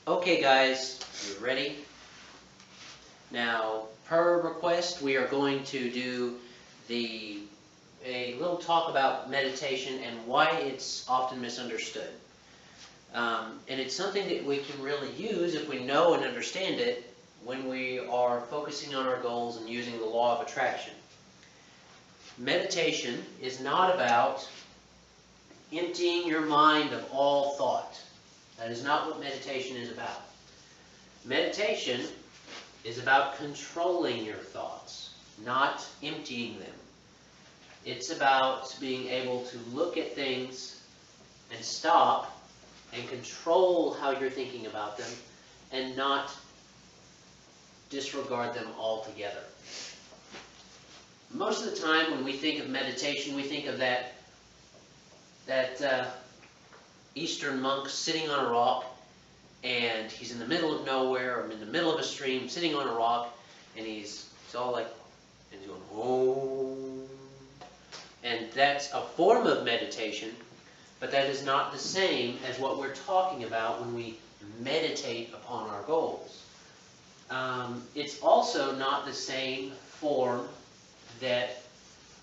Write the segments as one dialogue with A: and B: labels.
A: Okay guys, you ready? Now, per request, we are going to do a little talk about meditation and why it's often misunderstood. And it's something that we can really use if we know and understand it when we are focusing on our goals and using the law of attraction. Meditation is not about emptying your mind of all thought. That is not what meditation is about. Meditation is about controlling your thoughts, not emptying them. It's about being able to look at things and stop and control how you're thinking about them and not disregard them altogether. Most of the time when we think of meditation, we think of that Eastern monk sitting on a rock, and he's in the middle of nowhere, or in the middle of a stream, sitting on a rock, and he's all like, and he's going, oh. And that's a form of meditation, but that is not the same as what we're talking about when we meditate upon our goals. It's also not the same form that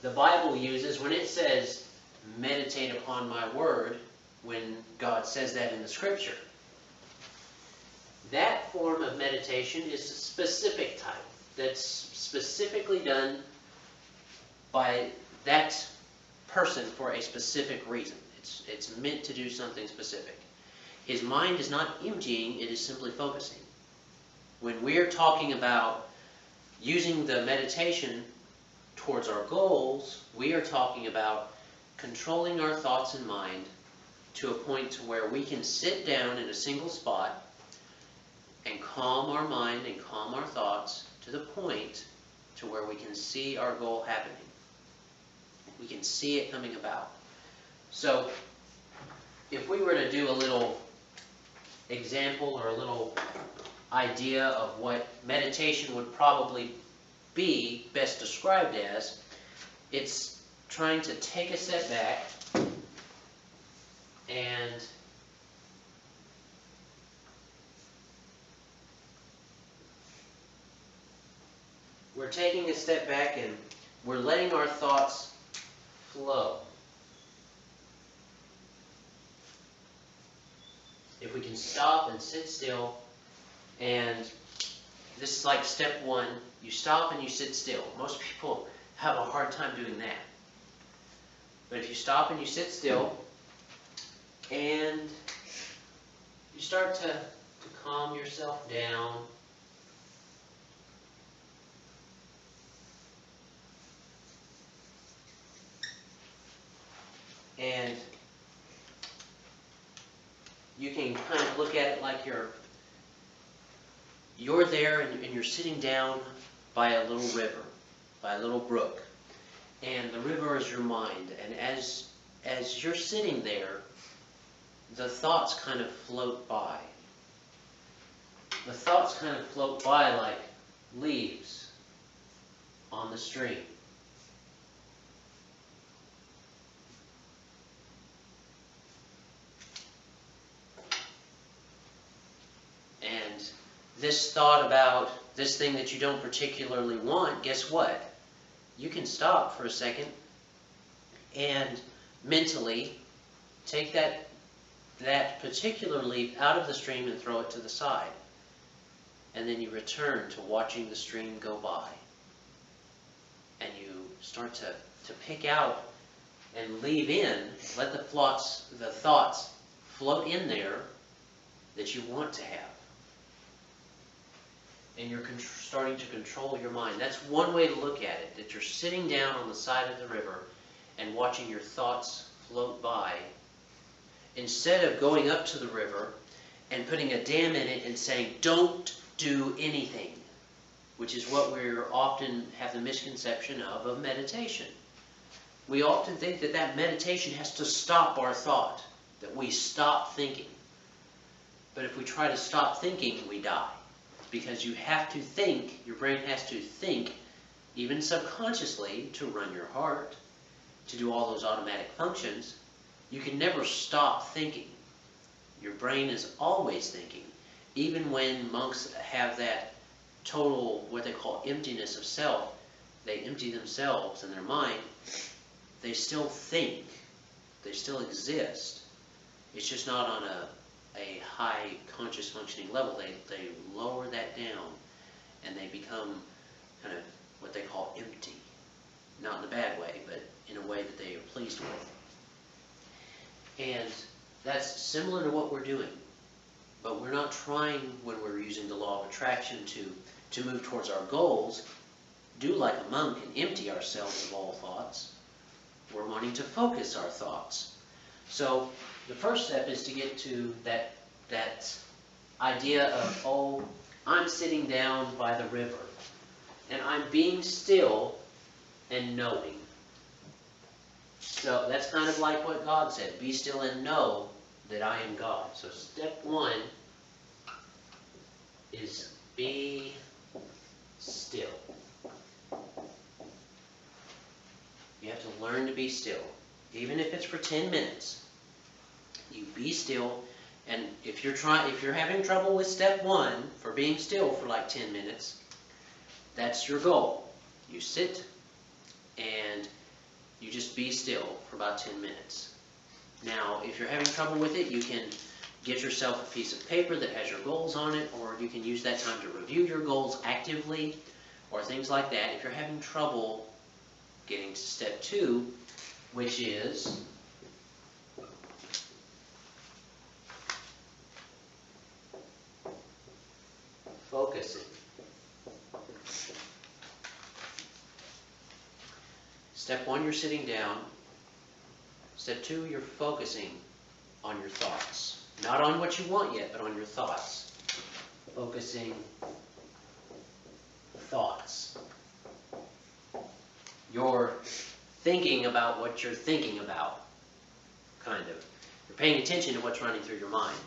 A: the Bible uses when it says, meditate upon my word, when God says that in the scripture. That form of meditation is a specific type that's specifically done by that person for a specific reason. It's meant to do something specific. His mind is not emptying, it is simply focusing. When we're talking about using the meditation towards our goals, we are talking about controlling our thoughts and mind to a point to where we can sit down in a single spot and calm our mind and calm our thoughts to the point to where we can see our goal happening. We can see it coming about. So, if we were to do a little example or a little idea of what meditation would probably be best described as, it's trying to take a step back and we're taking a step back and we're letting our thoughts flow. If we can stop and sit still, and this is like step one, you stop and you sit still. Most people have a hard time doing that. But if you stop and you sit still, and you start to calm yourself down, and you can kind of look at it like you're there and you're sitting down by a little river, by a little brook. And the river is your mind. And as you're sitting there, the thoughts kind of float by. The thoughts kind of float by like leaves on the stream. And this thought about this thing that you don't particularly want, guess what? You can stop for a second and mentally take that particular leaf out of the stream and throw it to the side. And then you return to watching the stream go by. And you start to pick out and leave in, let the thoughts float in there that you want to have. And you're starting to control your mind. That's one way to look at it, that you're sitting down on the side of the river and watching your thoughts float by, instead of going up to the river and putting a dam in it and saying, don't do anything, which is what we often have the misconception of meditation. We often think that meditation has to stop our thought, that we stop thinking. But if we try to stop thinking, we die. Because you have to think, your brain has to think, even subconsciously, to run your heart, to do all those automatic functions. You can never stop thinking. Your brain is always thinking. even when monks have that total, what they call emptiness of self, they empty themselves and their mind, they still think, they still exist. It's just not on a high conscious functioning level. They lower that down and they become kind of what they call empty. Not in a bad way, but in a way that they are pleased with. And that's similar to what we're doing. But we're not trying, when we're using the law of attraction to move towards our goals, do like a monk and empty ourselves of all thoughts. We're wanting to focus our thoughts. So the first step is to get to that idea of, oh, I'm sitting down by the river, and I'm being still and knowing. So that's kind of like what God said, be still and know that I am God. So step one is be still. You have to learn to be still. Even if it's for 10 minutes. You be still, and if you're having trouble with step one, for being still for like 10 minutes, that's your goal. You sit and you just be still for about 10 minutes. Now, if you're having trouble with it, you can get yourself a piece of paper that has your goals on it, or you can use that time to review your goals actively, or things like that. If you're having trouble getting to step two, which is focusing. Step one, you're sitting down. Step two, you're focusing on your thoughts. Not on what you want yet, but on your thoughts. Focusing thoughts. You're thinking about what you're thinking about, kind of. You're paying attention to what's running through your mind.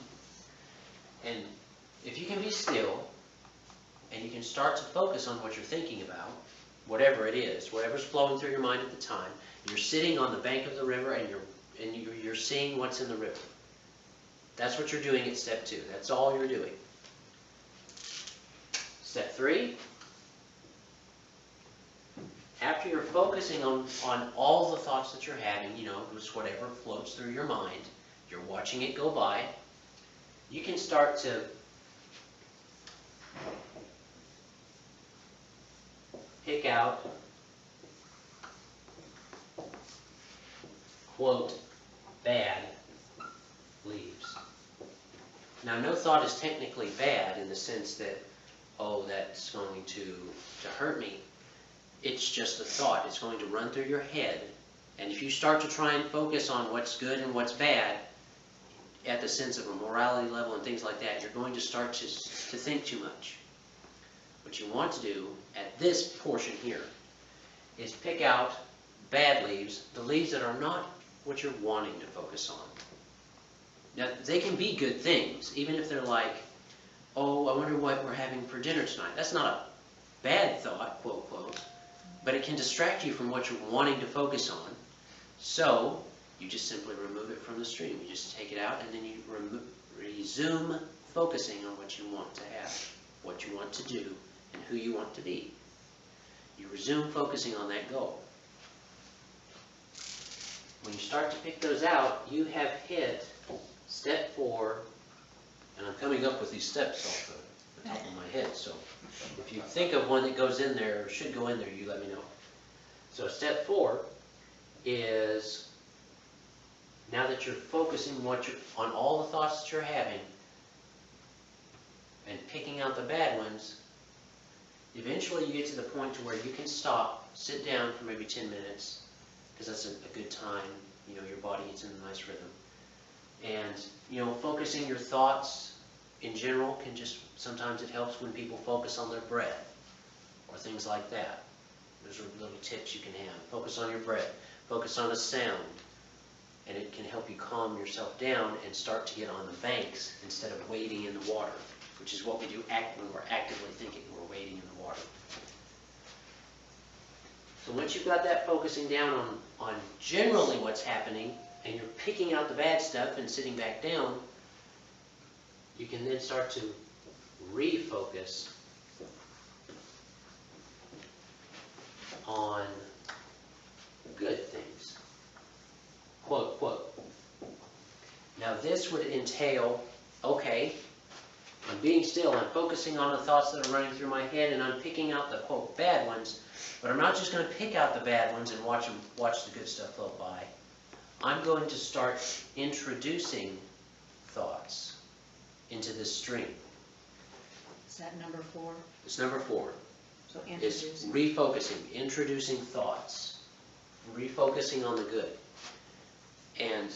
A: And if you can be still, and you can start to focus on what you're thinking about, whatever it is, whatever's flowing through your mind at the time, you're sitting on the bank of the river and you're seeing what's in the river. That's what you're doing at step two. That's all you're doing. Step three, after you're focusing on all the thoughts that you're having, just whatever floats through your mind, you're watching it go by, you can start to pick out, quote, bad leaves. Now, no thought is technically bad in the sense that, oh, that's going to hurt me. It's just a thought. It's going to run through your head. And if you start to try and focus on what's good and what's bad, at the sense of a morality level and things like that, you're going to start to think too much. What you want to do at this portion here is pick out bad leaves, the leaves that are not what you're wanting to focus on. Now, they can be good things, even if they're like, oh, I wonder what we're having for dinner tonight. That's not a bad thought, quote, quote, but it can distract you from what you're wanting to focus on. So, you just simply remove it from the stream. You just take it out, and then you resume focusing on what you want to have, what you want to do, and who you want to be. You resume focusing on that goal. When you start to pick those out, you have hit step 4, and I'm coming up with these steps off the top of my head, so if you think of one that goes in there, or should go in there, you let me know. So step 4 is, now that you're focusing on all the thoughts that you're having, and picking out the bad ones, eventually you get to the point to where you can stop, sit down for maybe 10 minutes, because that's a good time, your body gets in a nice rhythm. And, focusing your thoughts in general can just, sometimes it helps when people focus on their breath, or things like that. Those are little tips you can have. Focus on your breath, focus on a sound, and it can help you calm yourself down and start to get on the banks instead of wading in the water, which is what we do when we're actively thinking, we're wading in the water. So once you've got that focusing down on generally what's happening, and you're picking out the bad stuff and sitting back down, you can then start to refocus on good things. Quote, quote. Now this would entail, okay, I'm being still, I'm focusing on the thoughts that are running through my head, and I'm picking out the, quote, bad ones, but I'm not just going to pick out the bad ones and watch the good stuff float by. I'm going to start introducing thoughts into this stream.
B: Is that number 4?
A: It's number 4.
B: So
A: It's
B: introducing.
A: refocusing, introducing thoughts, refocusing on the good. And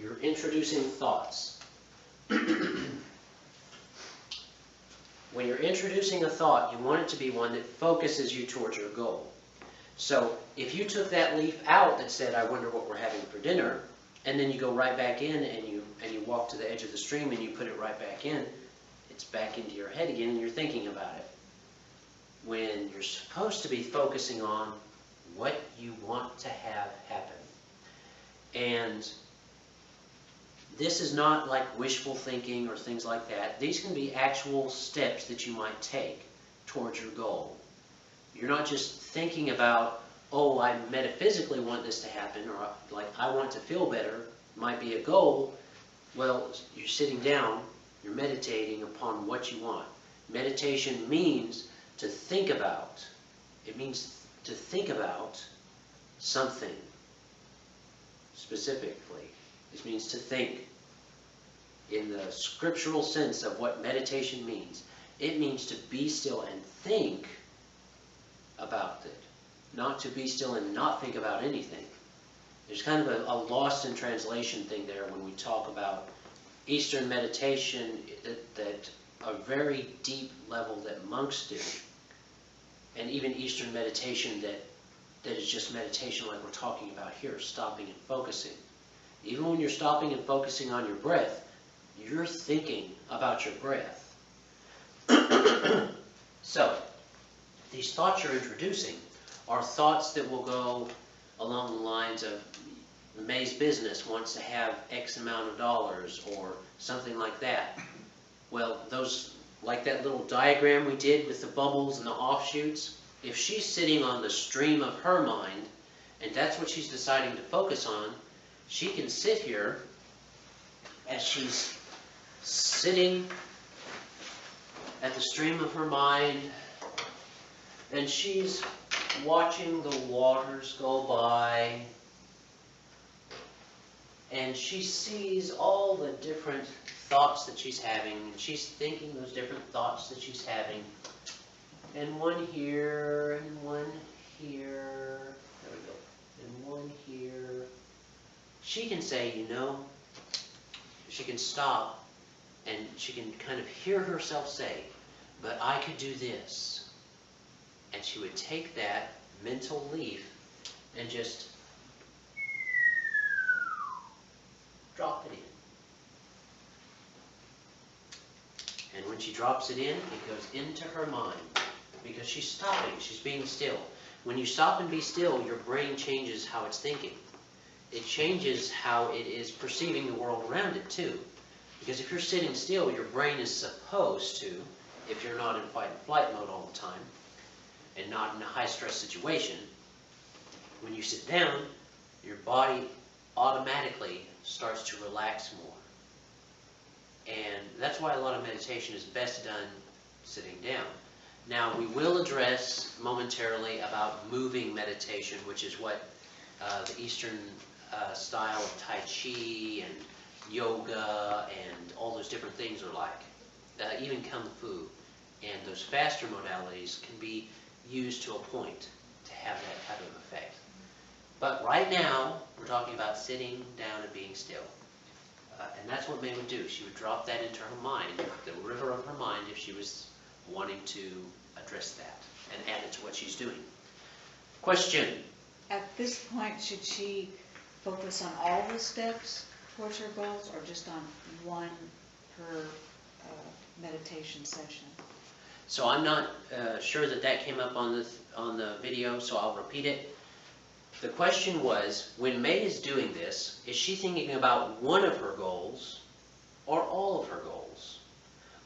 A: you're introducing thoughts. When you're introducing a thought, you want it to be one that focuses you towards your goal. So if you took that leaf out that said, I wonder what we're having for dinner, and then you go right back in and you walk to the edge of the stream and you put it right back in, it's back into your head again and you're thinking about it. When you're supposed to be focusing on what you want to have happen. And this is not like wishful thinking or things like that. These can be actual steps that you might take towards your goal. You're not just thinking about, oh, I metaphysically want this to happen, or like I want to feel better, might be a goal. Well, you're sitting down, you're meditating upon what you want. Meditation means to think about. It means to think about something specifically. It means to think in the scriptural sense of what meditation means. It means to be still and think about it, not to be still and not think about anything. There's kind of a lost in translation thing there when we talk about Eastern meditation, that a very deep level that monks do, and even Eastern meditation that is just meditation like we're talking about here, stopping and focusing. Even when you're stopping and focusing on your breath, you're thinking about your breath. So, these thoughts you're introducing are thoughts that will go along the lines of May's business wants to have X amount of dollars or something like that. Well, those, like that little diagram we did with the bubbles and the offshoots, if she's sitting on the stream of her mind and that's what she's deciding to focus on, she can sit here as she's sitting at the stream of her mind and she's watching the waters go by and she sees all the different thoughts that she's having and she's thinking those different thoughts that she's having, and one here and one here, there we go, and one here. She can say, you know, she can stop and she can kind of hear herself say, but I could do this. And she would take that mental leaf and just drop it in. And when she drops it in, it goes into her mind because she's stopping, she's being still. When you stop and be still, your brain changes how it's thinking. It changes how it is perceiving the world around it too. Because if you're sitting still, your brain is supposed to, if you're not in fight and flight mode all the time, and not in a high stress situation, when you sit down, your body automatically starts to relax more. And that's why a lot of meditation is best done sitting down. Now, we will address momentarily about moving meditation, which is what the Eastern style of Tai Chi and yoga and all those different things are like. Even Kung Fu and those faster modalities can be used to a point to have that type of effect. But right now, we're talking about sitting down and being still. And that's what May would do. She would drop that into her mind, the river of her mind, if she was wanting to address that and add it to what she's doing. Question?
B: At this point, should she focus on all the steps towards her goals or just on one per meditation session?
A: So I'm not sure that that came up on the video, so I'll repeat it. The question was, when May is doing this, is she thinking about one of her goals or all of her goals?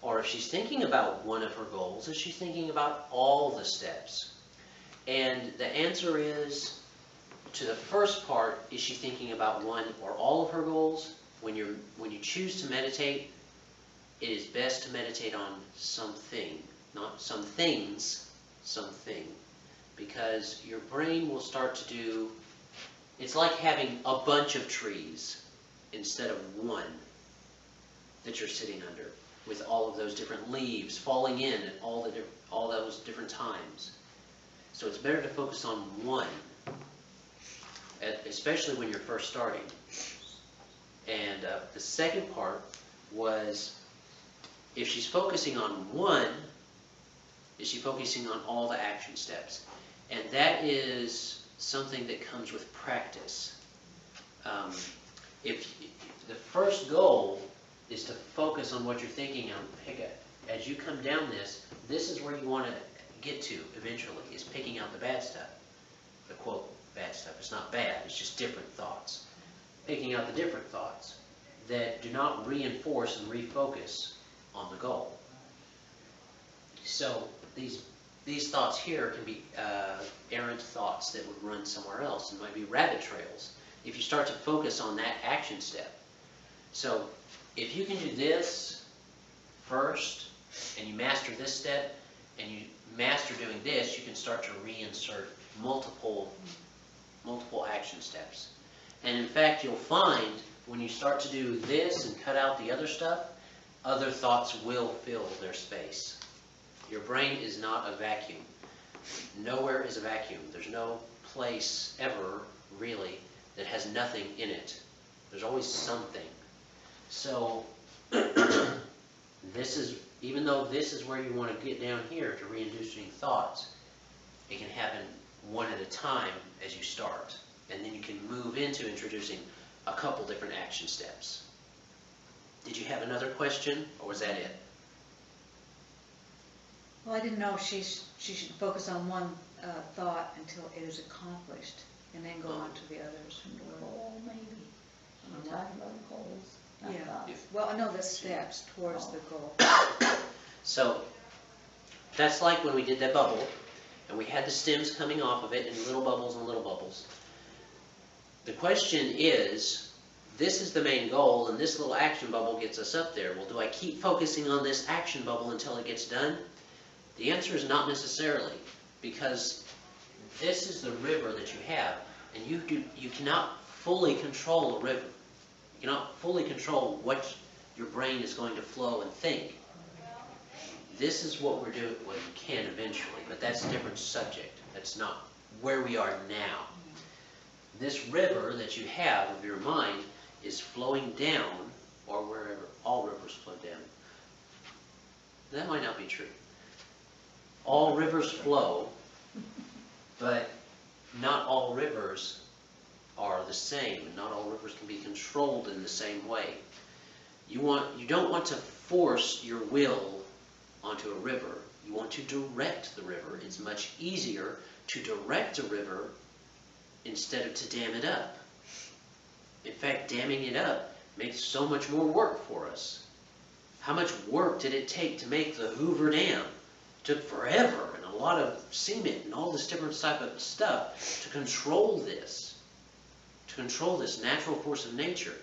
A: Or if she's thinking about one of her goals, is she thinking about all the steps? And the answer is, to the first part, is she thinking about one or all of her goals? When you choose to meditate, it is best to meditate on something, not some things, something. Because your brain will start to do, it's like having a bunch of trees instead of one that you're sitting under, with all of those different leaves falling in at all those different times. So it's better to focus on one, especially when you're first starting. And the second part was, if she's focusing on one, is she focusing on all the action steps? And that is something that comes with practice. If the first goal is to focus on what you're thinking on, as you come down this is where you want to get to eventually, is picking out the bad stuff. The quote, bad stuff. It's not bad, it's just different thoughts. Picking out the different thoughts that do not reinforce and refocus on the goal. So these thoughts here can be errant thoughts that would run somewhere else, and might be rabbit trails if you start to focus on that action step. So if you can do this first, and you master this step, and you master doing this, you can start to reinsert multiple action steps. And in fact, you'll find when you start to do this and cut out the other stuff, other thoughts will fill their space. Your brain is not a vacuum. Nowhere is a vacuum. There's no place ever, really, that has nothing in it. There's always something. So, even though this is where you want to get down here to reinducing thoughts, it can happen one at a time as you start. And then you can move into introducing a couple different action steps. Did you have another question, or was that it?
B: Well, I didn't know if she should focus on one thought until it is accomplished, and then go on to the others.
C: Goal, maybe. We're talking about goals, not
B: Yeah.
C: thoughts.
B: Well, I know the steps towards the goal.
A: So, that's like when we did that bubble, and we had the stems coming off of it in little bubbles and little bubbles. The question is, this is the main goal, and this little action bubble gets us up there. Well, do I keep focusing on this action bubble until it gets done? The answer is not necessarily, because this is the river that you have, and you cannot fully control a river. You cannot fully control what your brain is going to flow and think. This is what we're doing. Well, you can eventually, but that's a different subject. That's not where we are now. This river that you have of your mind is flowing down, or wherever all rivers flow down. That might not be true. All rivers flow, but not all rivers are the same. Not all rivers can be controlled in the same way. You don't want to force your will onto a river. You want to direct the river. It's much easier to direct a river instead of to dam it up. In fact, damming it up makes so much more work for us. How much work did it take to make the Hoover Dam? It took forever, and a lot of cement and all this different type of stuff to control this natural force of nature.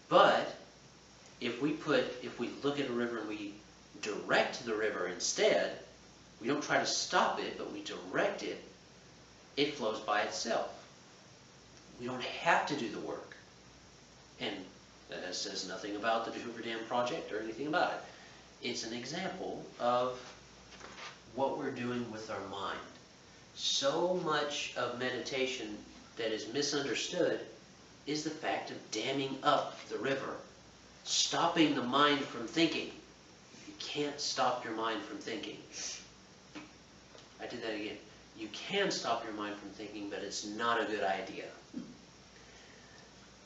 A: But if we look at a river and we direct the river instead, we don't try to stop it, but we direct it, it flows by itself. We don't have to do the work. And that says nothing about the Hoover Dam project or anything about it. It's an example of what we're doing with our mind. So much of meditation that is misunderstood is the fact of damming up the river, stopping the mind from thinking. You can't stop your mind from thinking. I did that again. You can stop your mind from thinking, but it's not a good idea.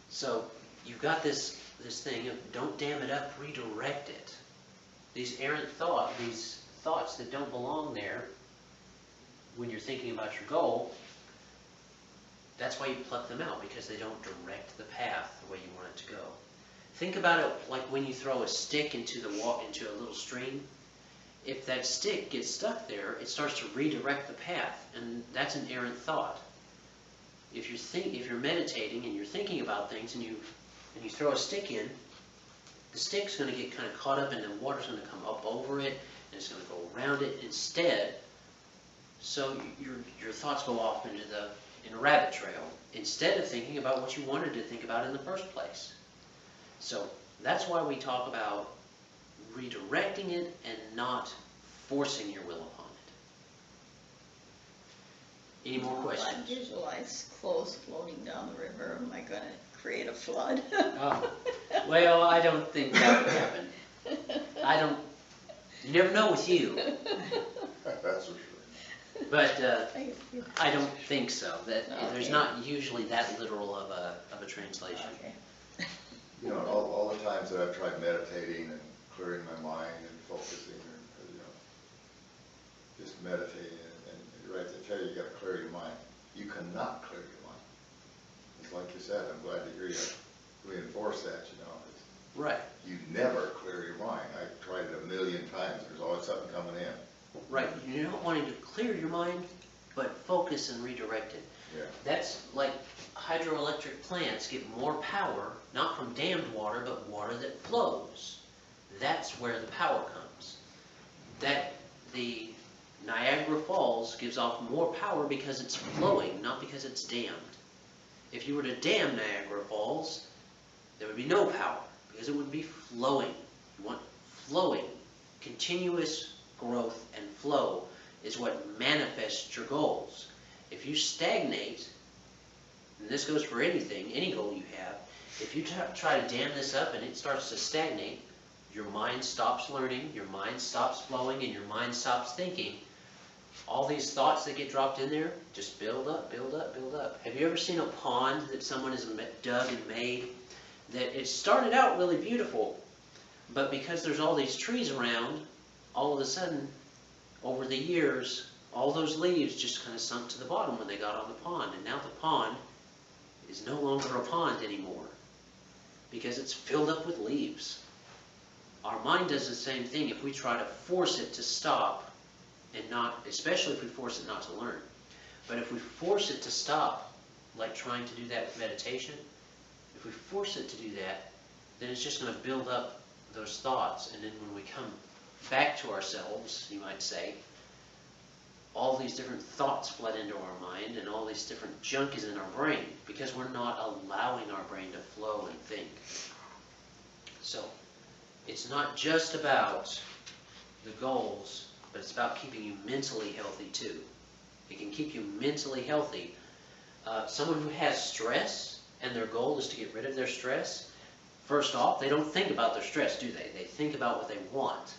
A: So you've got this thing of don't dam it up, redirect it. These errant thoughts, these thoughts that don't belong there when you're thinking about your goal, that's why you pluck them out, because they don't direct the path the way you want it to go. Think about it like when you throw a stick into into a little stream. If that stick gets stuck there, it starts to redirect the path, and that's an errant thought. If you're meditating and you're thinking about things and you throw a stick in, the stick's going to get kind of caught up and the water's going to come up over it and it's going to go around it instead. So your thoughts go off in a rabbit trail instead of thinking about what you wanted to think about in the first place. So that's why we talk about redirecting it and not forcing your will upon it. Any more questions?
C: I visualize clothes floating down the river. Am I going to create a flood?
A: Oh. Well, I don't think that would happen. You never know with you.
D: That's for sure.
A: But I don't think so. That there's
C: Okay.
A: not usually that literal of a translation.
C: Okay.
D: You know, all the times that I've tried meditating and clearing my mind and focusing, or you know, just meditating, and you're right, they tell you got to clear your mind. You cannot clear your mind. It's like you said, I'm glad to hear you reinforce that, you know.
A: Right.
D: You never clear your mind. I've tried it a million times. There's always something coming in.
A: Right. You're not wanting to clear your mind, but focus and redirect it.
D: Yeah.
A: That's like hydroelectric plants get more power, not from dammed water, but water that flows. That's where the power comes. The Niagara Falls gives off more power because it's flowing, not because it's dammed. If you were to dam Niagara Falls, there would be no power because it would be flowing. You want flowing. Continuous growth and flow is what manifests your goals. If you stagnate, and this goes for anything, any goal you have, if you try to dam this up and it starts to stagnate, your mind stops learning, your mind stops flowing, and your mind stops thinking. All these thoughts that get dropped in there just build up, build up, build up. Have you ever seen a pond that someone has dug and made? That it started out really beautiful, but because there's all these trees around, all of a sudden, over the years, all those leaves just kind of sunk to the bottom when they got on the pond. And now the pond is no longer a pond anymore because it's filled up with leaves. Our mind does the same thing if we try to force it to stop and not, especially if we force it not to learn. But if we force it to stop, like trying to do that with meditation, if we force it to do that, then it's just going to build up those thoughts. And then when we come back to ourselves, you might say, all these different thoughts flood into our mind and all these different junk is in our brain because we're not allowing our brain to flow and think. So it's not just about the goals, but it's about keeping you mentally healthy too. It can keep you mentally healthy. Someone who has stress and their goal is to get rid of their stress, first off, they don't think about their stress, do they? They think about what they want.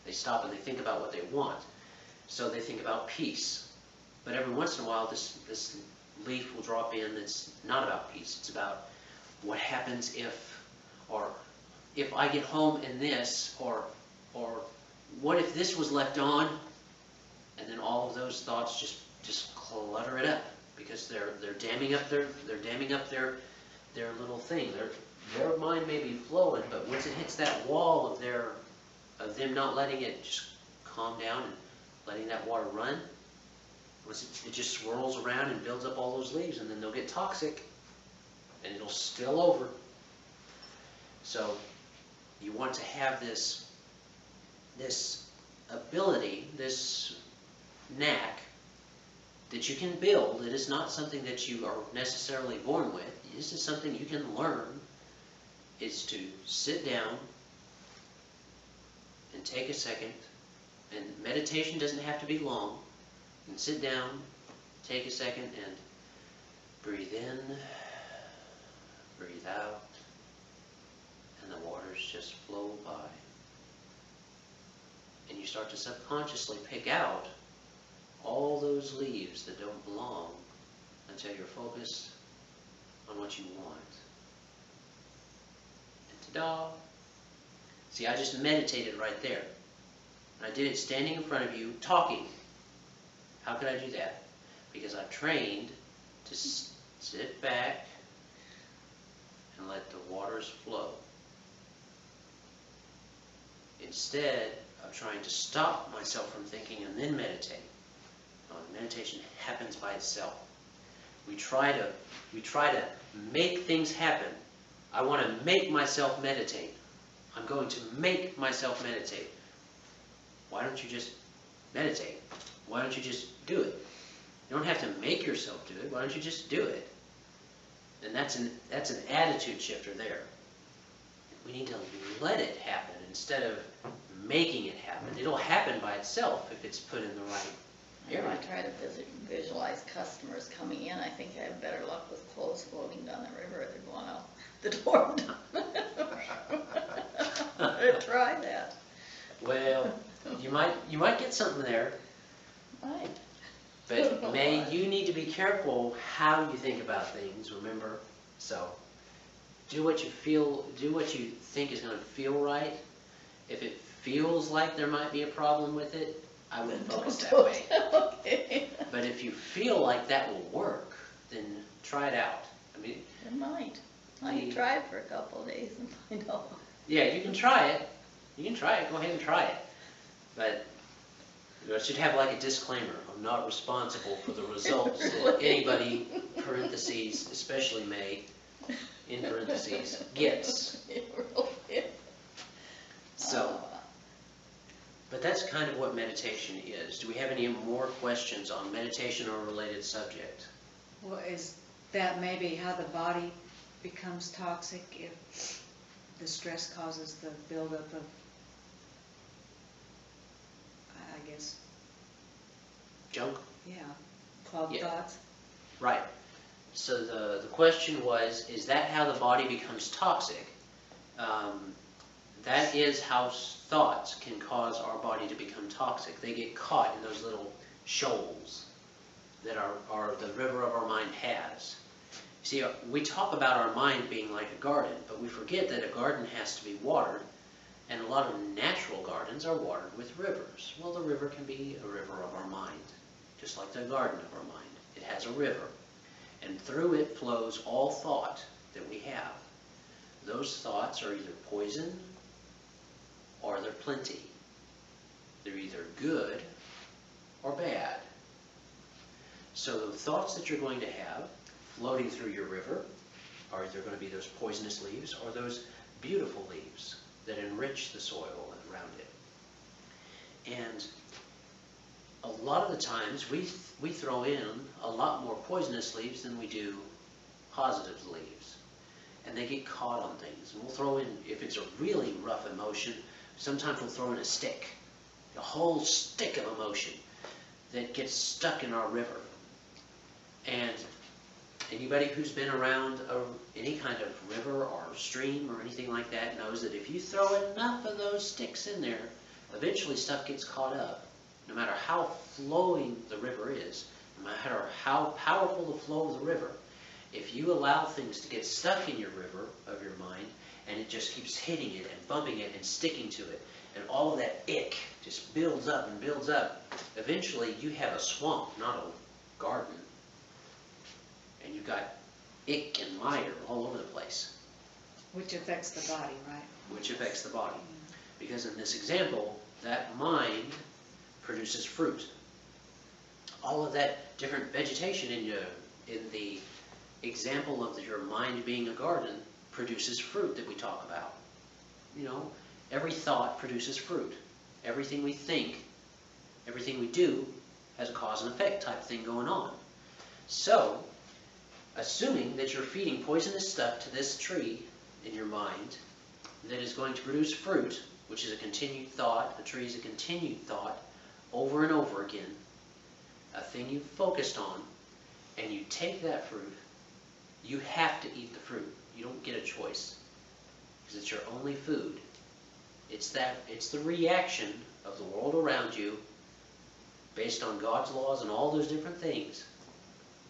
A: They stop and they think about what they want. So they think about peace. But every once in a while, this leaf will drop in that's not about peace. It's about what happens if I get home and this, or what if this was left on? And then all of those thoughts just clutter it up because they're damming up their little thing. Their mind may be flowing, but once it hits that wall of them not letting it just calm down and letting that water run, it just swirls around and builds up all those leaves, and then they'll get toxic and it'll spill over. So you want to have this ability, this knack that you can build. It is not something that you are necessarily born with. This is something you can learn. Is to sit down and take a second. And meditation doesn't have to be long. You can sit down, take a second, and breathe in, breathe out, and the waters just flow by. And you start to subconsciously pick out all those leaves that don't belong until you're focused on what you want. And ta-da! See, I just meditated right there. And I did it standing in front of you, talking. How could I do that? Because I've trained to sit back and let the waters flow. Instead of trying to stop myself from thinking and then meditate. Meditation happens by itself. We try to make things happen. I want to make myself meditate. I'm going to make myself meditate. Why don't you just meditate? Why don't you just do it? You don't have to make yourself do it. Why don't you just do it? And that's an attitude shifter there. We need to let it happen instead of making it happen. It'll happen by itself if it's put in the right area.
C: I try to visualize customers coming in. I think I have better luck with clothes floating down the river than going out the door. Try that.
A: Well, you might get something there.
C: Right.
A: But May, you need to be careful how you think about things, remember? So, do what you think is going to feel right. If it feels like there might be a problem with it, I wouldn't focus that way.
C: Okay.
A: But if you feel like that will work, then try it out. I mean,
C: It might. I can try it for a couple of days and find out.
A: yeah, you can try it. You can try it. Go ahead and try it. But you should have like a disclaimer. I'm not responsible for the results that anybody, parentheses, especially May, in parentheses, gets. So, but that's kind of what meditation is. Do we have any more questions on meditation or a related subject?
B: Well, is that maybe how the body becomes toxic if the stress causes the buildup of, I guess,
A: Junk?
B: yeah, clogged
A: Yeah.
B: thoughts?
A: Right. So the question was, is that how the body becomes toxic? That is how thoughts can cause our body to become toxic. They get caught in those little shoals that the river of our mind has. See, we talk about our mind being like a garden, but we forget that a garden has to be watered, and a lot of natural gardens are watered with rivers. Well, the river can be a river of our mind, just like the garden of our mind. It has a river, and through it flows all thought that we have. Those thoughts are either poison or they're plenty. They're either good or bad. So the thoughts that you're going to have floating through your river are either going to be those poisonous leaves or those beautiful leaves that enrich the soil around it. And a lot of the times we throw in a lot more poisonous leaves than we do positive leaves. And they get caught on things. And we'll throw in, if it's a really rough emotion, sometimes we'll throw in a stick, a whole stick of emotion that gets stuck in our river. And anybody who's been around any kind of river or stream or anything like that knows that if you throw enough of those sticks in there, eventually stuff gets caught up. No matter how flowing the river is, no matter how powerful the flow of the river, if you allow things to get stuck in your river of your mind, and it just keeps hitting it and bumping it and sticking to it, and all of that ick just builds up and builds up, eventually you have a swamp, not a garden. And you've got ick and mire all over the place.
B: Which affects the body, right?
A: Which affects the body. Because in this example, that mind produces fruit. All of that different vegetation in the example of your mind being a garden produces fruit that we talk about. You know, every thought produces fruit. Everything we think, everything we do has a cause and effect type thing going on. So, assuming that you're feeding poisonous stuff to this tree in your mind that is going to produce fruit, which is a continued thought, the tree is a continued thought, over and over again, a thing you've focused on, and you take that fruit, you have to eat the fruit. You don't get a choice, because it's your only food. It's the reaction of the world around you, based on God's laws and all those different things,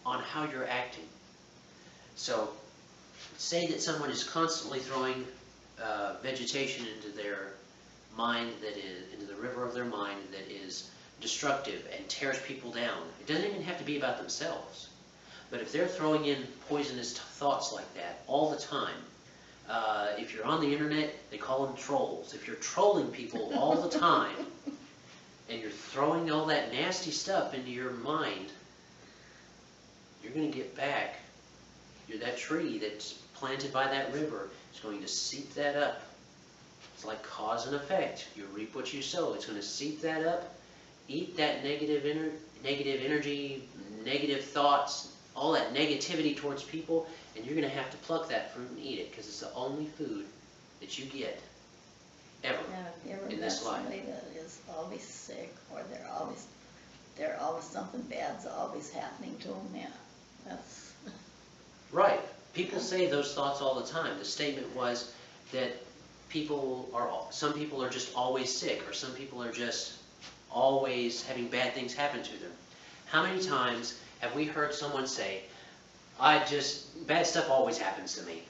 A: on how you're acting. So, say that someone is constantly throwing vegetation into their mind that is, into the river of their mind that is destructive and tears people down. It doesn't even have to be about themselves. But if they're throwing in poisonous thoughts like that all the time, if you're on the internet, they call them trolls. If you're trolling people all the time, and you're throwing all that nasty stuff into your mind, you're going to get back. That tree that's planted by that river is going to seep that up. It's like cause and effect. You reap what you sow. It's going to seep that up, eat that negative energy, negative thoughts, all that negativity towards people, and you're going to have to pluck that fruit and eat it, because it's the only food that you get ever
C: Yeah, have you ever
A: in
C: met
A: this life.
C: somebody that is always sick, or they're always something bad's always happening to them? Yeah, that's
A: Right. People say those thoughts all the time. The statement was that some people are just always sick, or some people are just always having bad things happen to them. How many times have we heard someone say, bad stuff always happens to me?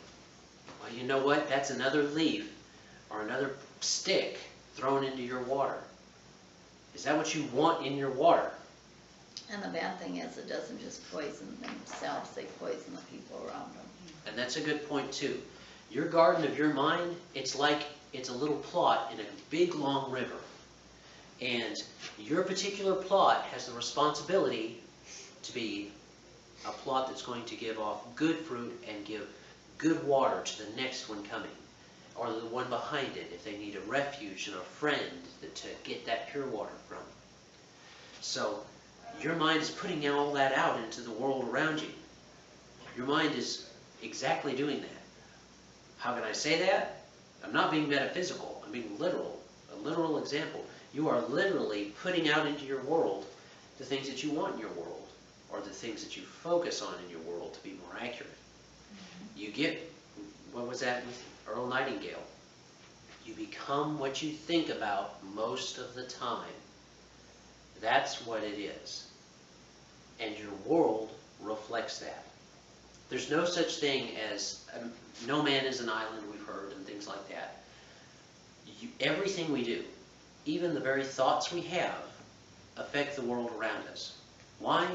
A: Well, you know what? That's another leaf or another stick thrown into your water. Is that what you want in your water?
C: And the bad thing is, it doesn't just poison themselves, they poison the people around them.
A: And that's a good point too. Your garden of your mind, it's like it's a little plot in a big long river. And your particular plot has the responsibility to be a plot that's going to give off good fruit and give good water to the next one coming, or the one behind it if they need a refuge and a friend to get that pure water from. So your mind is putting all that out into the world around you. Your mind is exactly doing that. How can I say that? I'm not being metaphysical. I'm being literal. A literal example. You are literally putting out into your world the things that you want in your world, or the things that you focus on in your world, to be more accurate. You get, what was that with Earl Nightingale? You become what you think about most of the time. That's what it is. And your world reflects that. There's no such thing as, no man is an island, we've heard, and things like that. Everything we do, even the very thoughts we have, affect the world around us. Why?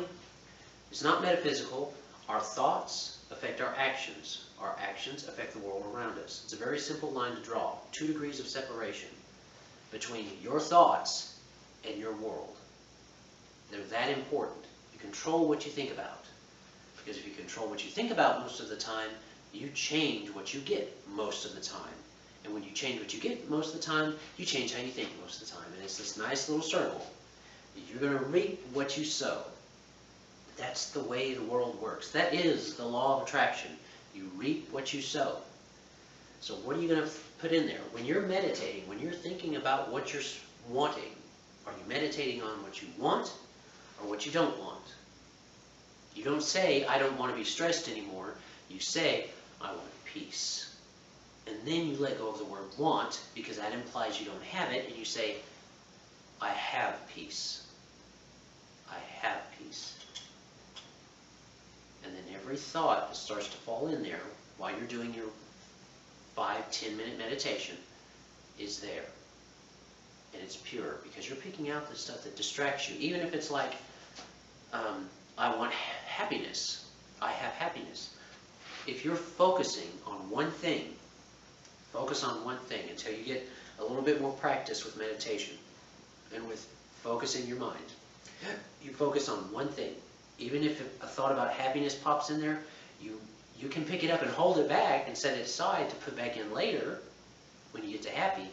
A: It's not metaphysical. Our thoughts affect our actions. Our actions affect the world around us. It's a very simple line to draw. 2 degrees of separation between your thoughts and your world. They're that important. You control what you think about. Because if you control what you think about most of the time, you change what you get most of the time. And when you change what you get most of the time, you change how you think most of the time. And it's this nice little circle. You're going to reap what you sow. That's the way the world works. That is the law of attraction. You reap what you sow. So what are you going to put in there? When you're meditating, when you're thinking about what you're wanting, are you meditating on what you want or what you don't want? You don't say, I don't want to be stressed anymore. You say, I want peace. And then you let go of the word want, because that implies you don't have it, and you say, I have peace. I have peace. And then every thought that starts to fall in there while you're doing your 5-10 minute meditation is there. And it's pure, because you're picking out the stuff that distracts you. Even if it's like, I want happiness. I have happiness. If you're focusing on one thing, focus on one thing until you get a little bit more practice with meditation and with focusing your mind. You focus on one thing. Even if a thought about happiness pops in there, you can pick it up and hold it back and set it aside to put back in later when you get to happy.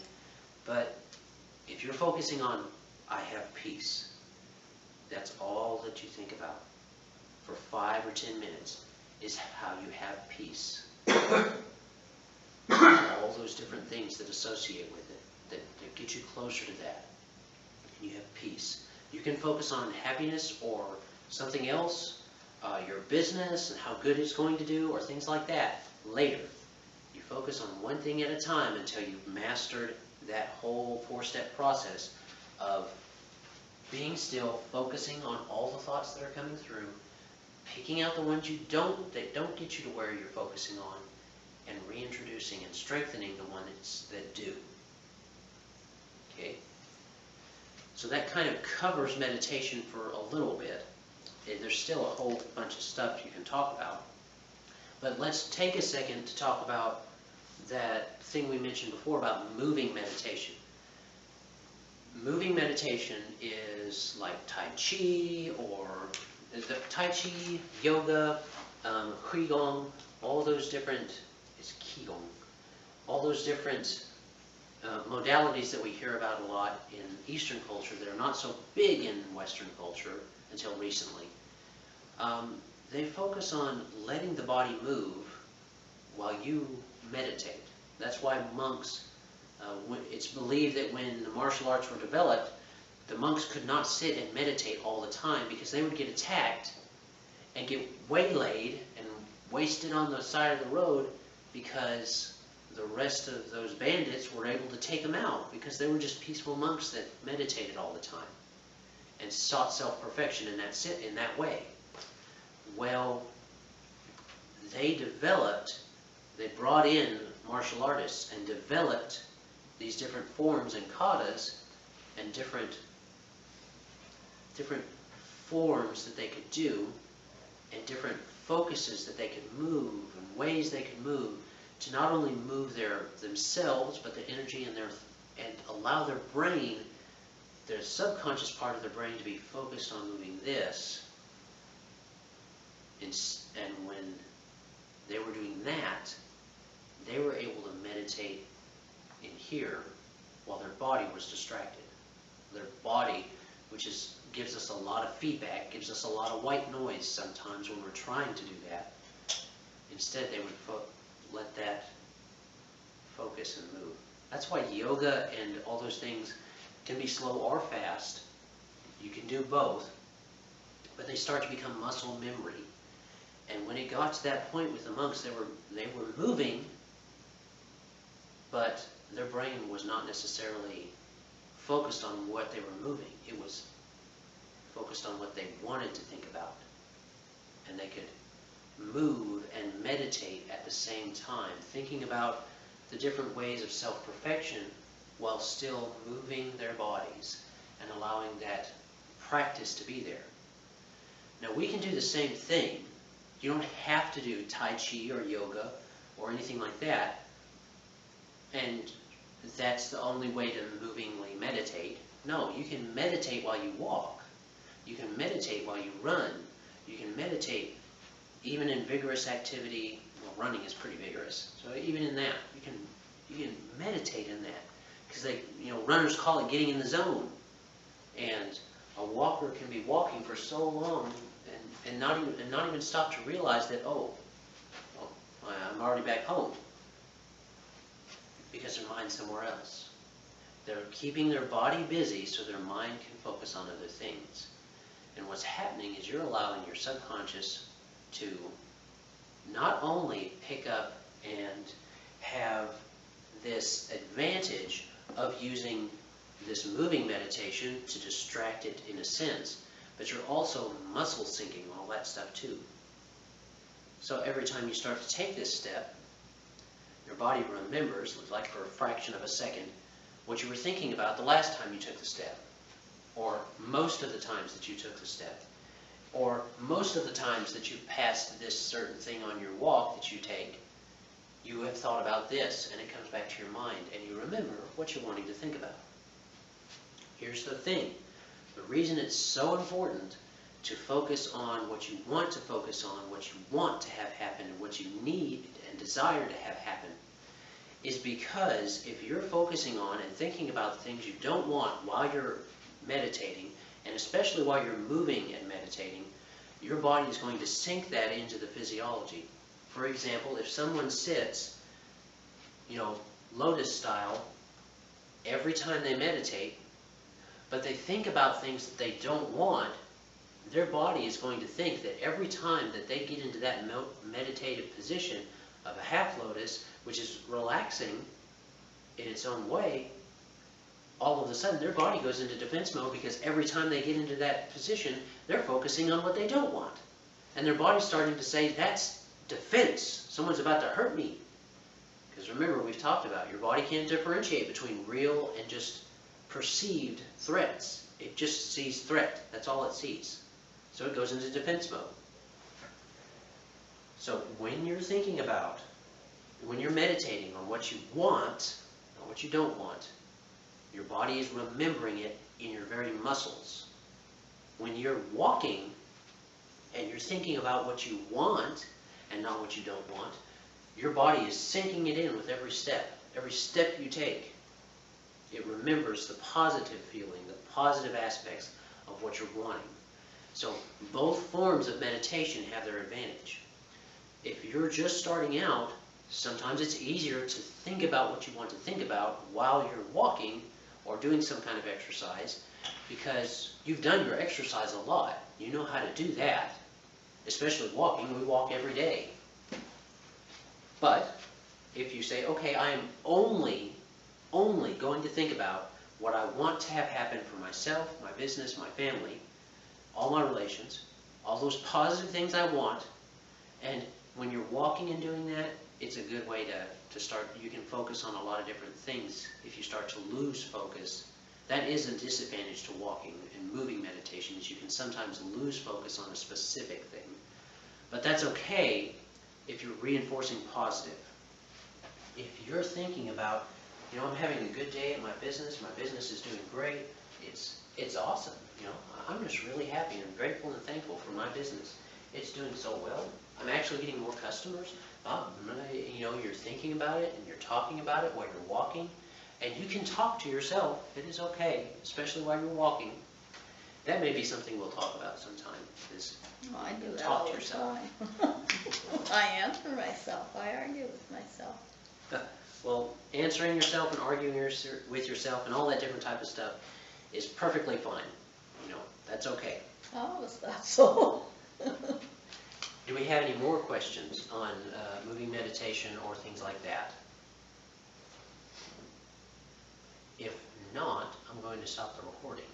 A: But if you're focusing on, I have peace, that's all that you think about for 5 or 10 minutes is how you have peace. All those different things that associate with it, that get you closer to that. And you have peace. You can focus on happiness or something else, your business and how good it's going to do, or things like that, later. You focus on one thing at a time until you've mastered that whole 4-step process of being still, focusing on all the thoughts that are coming through, picking out the ones that don't get you to where you're focusing on, and reintroducing and strengthening the ones that do. Okay? So that kind of covers meditation for a little bit. There's still a whole bunch of stuff you can talk about. But let's take a second to talk about that thing we mentioned before about moving meditation. Moving meditation is like Tai Chi, or the Tai Chi, yoga, Qigong, all those different, it's Qigong, all those different modalities that we hear about a lot in Eastern culture that are not so big in Western culture until recently. They focus on letting the body move while you meditate. That's why monks, it's believed that when the martial arts were developed, the monks could not sit and meditate all the time because they would get attacked and get waylaid and wasted on the side of the road because the rest of those bandits were able to take them out because they were just peaceful monks that meditated all the time and sought self-perfection in that way. Well, they brought in martial artists and developed these different forms and katas and different forms that they could do and different focuses that they could move and ways they could move to not only move themselves but the energy and allow their brain, their subconscious part of their brain, to be focused on moving this. And when they were doing that, they were able to meditate in here while their body was distracted. Their body, which gives us a lot of feedback, gives us a lot of white noise sometimes when we're trying to do that. Instead, they would let that focus and move. That's why yoga and all those things can be slow or fast. You can do both, but they start to become muscle memory. And when it got to that point with the monks, they were moving, but their brain was not necessarily focused on what they were moving. It was focused on what they wanted to think about. And they could move and meditate at the same time, thinking about the different ways of self-perfection while still moving their bodies and allowing that practice to be there. Now, we can do the same thing. You don't have to do Tai Chi or yoga or anything like that, and that's the only way to movingly meditate. No, you can meditate while you walk. You can meditate while you run. You can meditate even in vigorous activity. Well, running is pretty vigorous, so even in that, you can meditate in that, because runners call it getting in the zone. And a walker can be walking for so long and not even stop to realize that, I'm already back home, because their mind's somewhere else. They're keeping their body busy so their mind can focus on other things. And what's happening is you're allowing your subconscious to not only pick up and have this advantage of using this moving meditation to distract it in a sense, but you're also muscle syncing all that stuff too. So every time you start to take this step, your body remembers, like for a fraction of a second, what you were thinking about the last time you took the step, or most of the times that you took the step, or most of the times that you've passed this certain thing on your walk that you take. You have thought about this, and it comes back to your mind, and you remember what you're wanting to think about. Here's the thing. The reason it's so important to focus on what you want to focus on, what you want to have happen, and what you need and desire to have happen, is because if you're focusing on and thinking about things you don't want while you're meditating, and especially while you're moving and meditating, your body is going to sink that into the physiology. For example, if someone sits, lotus style, every time they meditate, but they think about things that they don't want, their body is going to think that every time that they get into that meditative position of a half lotus, which is relaxing in its own way, all of a sudden their body goes into defense mode, because every time they get into that position, they're focusing on what they don't want. And their body's starting to say, that's defense. Someone's about to hurt me. Because remember, we've talked about your body can't differentiate between real and just perceived threats. It just sees threat. That's all it sees. So it goes into defense mode. So when you're thinking about, when you're meditating on what you want, not what you don't want, your body is remembering it in your very muscles. When you're walking and you're thinking about what you want and not what you don't want, your body is sinking it in with every step. Every step you take, it remembers the positive feeling, the positive aspects of what you're wanting. So both forms of meditation have their advantage. If you're just starting out, sometimes it's easier to think about what you want to think about while you're walking or doing some kind of exercise, because you've done your exercise a lot. You know how to do that, especially walking. We walk every day. But if you say, okay, I am only going to think about what I want to have happen for myself, my business, my family, all my relations, all those positive things I want, and when you're walking and doing that, it's a good way to start. You can focus on a lot of different things. If you start to lose focus, that is a disadvantage to walking and moving meditation, is you can sometimes lose focus on a specific thing. But that's okay if you're reinforcing positive. If you're thinking about, you know, I'm having a good day at my business is doing great, it's awesome, you know, I'm just really happy and grateful and thankful for my business. It's doing so well. I'm actually getting more customers. You know, you're thinking about it and you're talking about it while you're walking. And you can talk to yourself. It is okay, especially while you're walking. That may be something we'll talk about sometime, is
C: I do that
A: talk
C: all
A: to
C: the
A: yourself.
C: time. I answer myself, I argue with myself.
A: Well, answering yourself and arguing with yourself and all that different type of stuff is perfectly fine. You know, that's okay.
C: I always thought so.
A: Do we have any more questions on moving meditation or things like that? If not, I'm going to stop the recording.